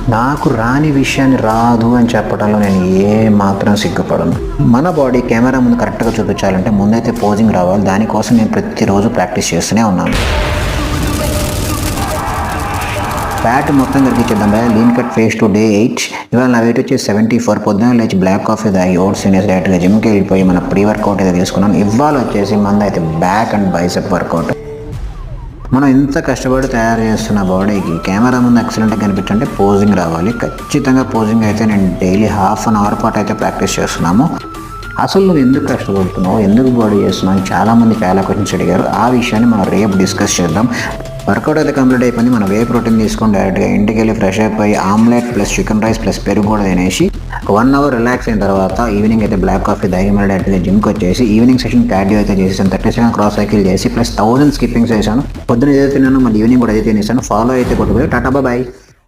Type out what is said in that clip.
నాకు రాని విషయాన్ని రాదు అని చెప్పడంలో నేను ఏ మాత్రం సిగ్గుపడను. మన బాడీ కెమెరా ముందు కరెక్ట్గా చూపించాలంటే ముందైతే పోజింగ్ రావాలి. దానికోసం నేను ప్రతిరోజు ప్రాక్టీస్ చేస్తూనే ఉన్నాను. ఫ్యాట్ మొత్తం కరిగించేద్దాం boy. Lean cut phase two day 8. ఇవాళ నా వెయిట్ వచ్చి 74. పొద్దున్న లేచి బ్లాక్ కాఫీ తాగి ఓట్స్ తినేసి డైరెక్ట్గా జిమ్కి వెళ్ళిపోయి మన ప్రీ వర్కౌట్ అయితే తీసుకున్నాను. ఇవాళ వచ్చేసి మంది అయితే బ్యాక్ అండ్ బైసెప్ వర్కౌట్. మనం ఇంత కష్టపడి తయారు చేస్తున్న బాడీకి కెమెరా ముందు ఎక్సలెంట్గా కనిపించంటే పోజింగ్ రావాలి. ఖచ్చితంగా పోజింగ్ అయితే నేను డైలీ హాఫ్ అన్ అవర్ పాటు అయితే ప్రాక్టీస్ చేస్తున్నాము. అసలు నువ్వు ఎందుకు కష్టపడుతున్నావు, ఎందుకు బాడీ చేస్తున్నావు అని చాలామంది చాలా క్వశ్చన్స్ అడిగారు. ఆ విషయాన్ని మనం రేపు డిస్కస్ చేద్దాం. వర్కౌట్ అయితే కంప్లీట్ అయిపోయింది. మనం వే ప్రోటీన్ తీసుకొని డైరెక్ట్గా ఇంటికి వెళ్ళి ఫ్రెష్ అయిపోయి omelette plus chicken rice plus పెరుగు కూడా తినేసి 1 అవర్ రిలాక్స్ అయిన తర్వాత ఈవినింగ్ అయితే బ్లాక్ కాఫీ తాగి మళ్ళీ డైరెక్ట్గా జిమ్కి వచ్చేసి ఈవినింగ్ సెషన్ కార్డియో అయితే చేసేసాను. 30 సెకండ్ క్రాస్ సైకిల్ చేసి ప్లస్ 1000 స్కిప్పింగ్స్ చేశాను. పొద్దున ఏదైతే తిన్నాను మళ్ళీ ఈవినింగ్ కూడా అయితే తినేసాను. ఫాలో అయితే కొట్టుకుపోయి టాటా బాయ్.